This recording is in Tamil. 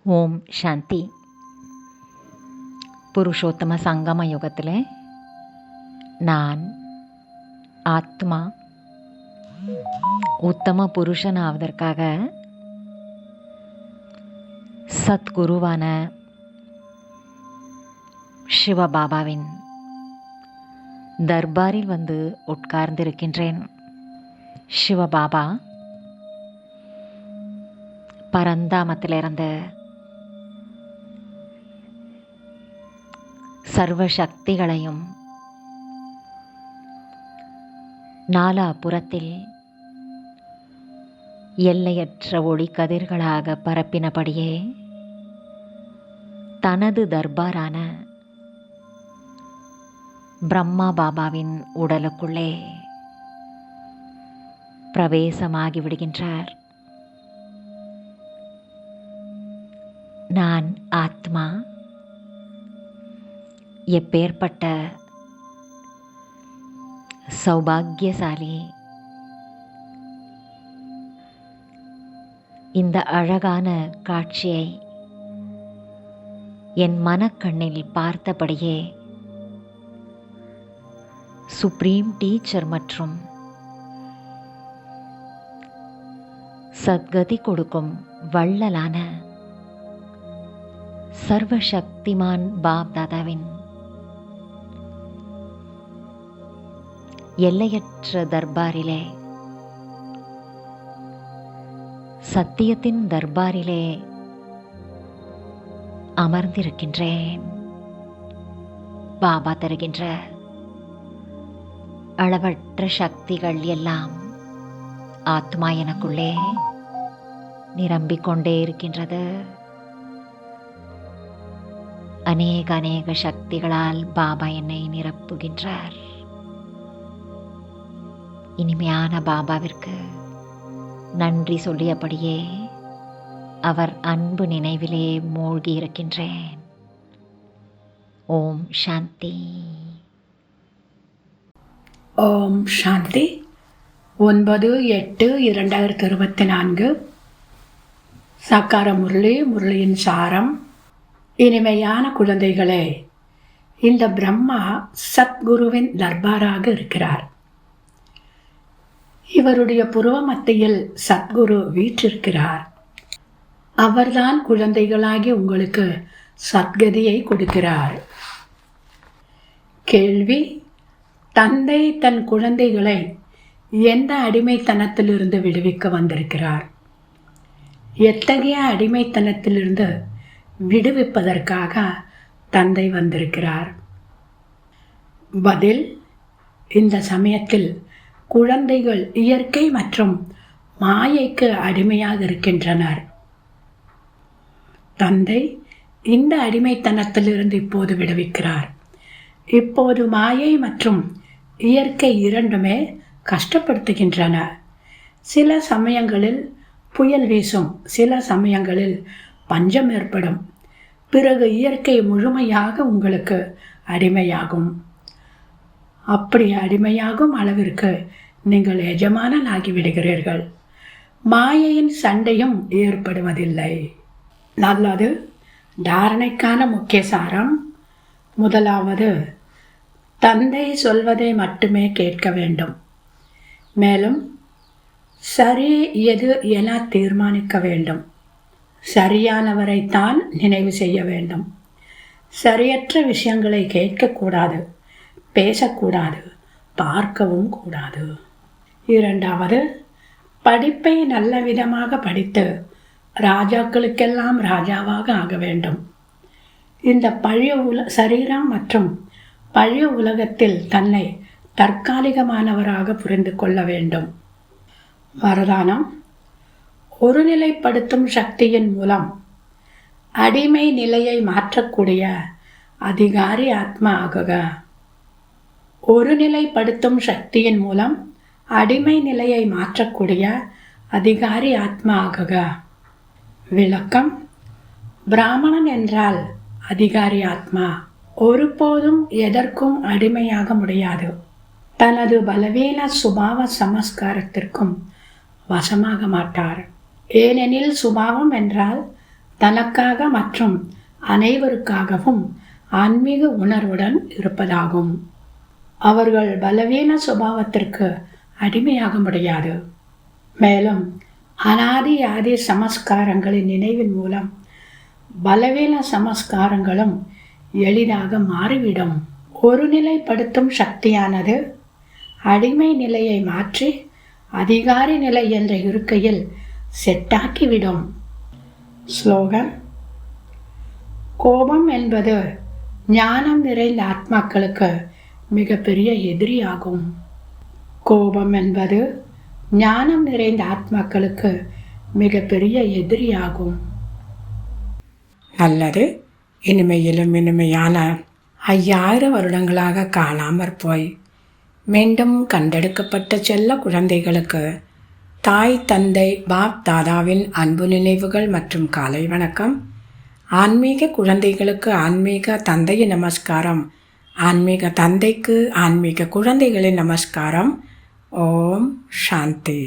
ஓம் சாந்தி. புருஷோத்தம சங்கம யுகத்தில் நான் ஆத்மா உத்தம புருஷன் ஆவதற்காக சத்குருவான சிவபாபாவின் தர்பாரில் வந்து உட்கார்ந்திருக்கின்றேன். சிவபாபா பரந்தாமத்திலிருந்து சர்வ சக்திகளையும் நாலாபுறத்தில் எல்லையற்ற ஒளி கதிர்களாக பரப்பினபடியே தனது தர்பாரான பிரம்மா பாபாவின் உடலுக்குள்ளே பிரவேசமாகி விடுகின்றார். நான் ஆத்மா எப்பேற்பட்ட சௌபாகியசாலி! இந்த அழகான காட்சியை என் மனக்கண்ணில் பார்த்தபடியே சுப்ரீம் டீச்சர் மற்றும் சத்கதி கொடுக்கும் வள்ளலான சர்வசக்திமான் பாப் தாதாவின் எல்லையற்ற தர்பாரிலே, சத்தியத்தின் தர்பாரிலே அமர்ந்திருக்கின்றேன். பாபா தருகின்ற அளவற்ற சக்திகள் எல்லாம் ஆத்மா எனக்குள்ளே நிரம்பிக் கொண்டே இருக்கின்றது. அநேக சக்திகளால் பாபா என்னை நிரப்புகின்றார். இனிமையான பாபாவிற்கு நன்றி சொல்லியபடியே அவர் அன்பு நினைவிலே மூழ்கி இருக்கின்றேன். ஓம் சாந்தி. ஓம் சாந்தி. 9/8/2024 சாக்கார முரளியின் சாரம். இனிமையான குழந்தைகளே, இந்த பிரம்மா சத்குருவின் தர்பாராக இருக்கிறார். இவருடைய புருவ மத்தியில் சத்குரு வீற்றிருக்கிறார். அவர்தான் குழந்தைகளாகி உங்களுக்கு சத்கதியை கொடுக்கிறார். கேள்வி: தந்தை தன் குழந்தைகளை எந்த அடிமைத்தனத்திலிருந்து விடுவிக்க வந்திருக்கிறார்? எத்தகைய அடிமைத்தனத்திலிருந்து விடுவிப்பதற்காக தந்தை வந்திருக்கிறார்? பதில்: இந்த சமயத்தில் குழந்தைகள் இயற்கை மற்றும் மாயைக்கு அடிமையாக இருக்கின்றனர். தந்தை இந்த அடிமைத்தனத்திலிருந்து இப்போது விடுவிக்கிறார். இப்போது மாயை மற்றும் இயற்கை இரண்டுமே கஷ்டப்படுத்துகின்றன. சில சமயங்களில் புயல் வீசும், சில சமயங்களில் பஞ்சம் ஏற்படும். பிறகு இயற்கை முழுமையாக உங்களுக்கு அடிமையாகும். அப்படி அடிமையாகும் அளவிற்கு நீங்கள் எஜமானன் ஆகிவிடுகிறீர்கள். மாயையின் சண்டையும் ஏற்படுவதில்லை. நல்லது. தாரணைக்கான முக்கிய சாரம். முதலாவது, தந்தை சொல்வதை மட்டுமே கேட்க வேண்டும். மேலும் சரி எது என தீர்மானிக்க வேண்டும். சரியானவரைத்தான் நினைவு செய்ய வேண்டும். சரியற்ற விஷயங்களை கேட்கக்கூடாது, பேசக்கூடாது, பார்க்கவும் கூடாது. இரண்டாவது, படிப்பை நல்ல விதமாக படித்து ராஜாக்களுக்கெல்லாம் ராஜாவாக ஆக வேண்டும். இந்த பழைய சரீரம் மற்றும் பழைய உலகத்தில் தன்னை தற்காலிகமானவராக புரிந்து கொள்ள வேண்டும். வரதானம்: ஒருநிலைப்படுத்தும் சக்தியின் மூலம் அடிமை நிலையை மாற்றக்கூடிய அதிகாரி ஆத்மா ஆகுக. ஒருநிலைப்படுத்தும் சக்தியின் மூலம் அடிமை நிலையை மாற்றக்கூடிய அதிகாரி ஆத்மா ஆகுக. விளக்கம்: பிராமணன் என்றால் அதிகாரி ஆத்மா. ஒருபோதும் எதற்கும் அடிமையாக முடியாது. தனது பலவீன சுபாவ சமஸ்காரத்திற்கும் வசமாக மாட்டார். ஏனெனில் சுபாவம் என்றால் தனக்காக மற்றும் அனைவருக்காகவும் ஆன்மீக உணர்வுடன் இருப்பதாகும். அவர்கள் பலவீன சுபாவத்திற்கு அடிமையாக முடியாது. மேலும் அனாதி ஆதி சமஸ்காரங்களின் நினைவின் மூலம் பலவீன சமஸ்காரங்களும் எளிதாக மாறிவிடும். ஒருநிலைப்படுத்தும் சக்தியானது அடிமை நிலையை மாற்றி அதிகாரி நிலை என்ற இருக்கையில் செட்டாக்கிவிடும். ஸ்லோகன்: கோபம் என்பது ஞானம் நிறைந்த ஆத்மாக்களுக்கு மிகப்பெரிய எதிரியாகும். கோபம் என்பது ஞானம் நிறைந்த ஆத்மாக்களுக்கு மிகப்பெரிய எதிரியாகும். நல்லது. இனிமையிலும் இனிமையான 5000 வருடங்களாக காணாமற் போய் மீண்டும் கண்டெடுக்கப்பட்ட செல்ல குழந்தைகளுக்கு தாய் தந்தை பாப் தாதாவின் அன்பு நினைவுகள் மற்றும் காலை வணக்கம். ஆன்மீக குழந்தைகளுக்கு ஆன்மீக தந்தையின் நமஸ்காரம். ஆன்மீக தந்தைக்கு ஆன்மீக குழந்தைகளின் நமஸ்காரம். ஓம் சாந்தி.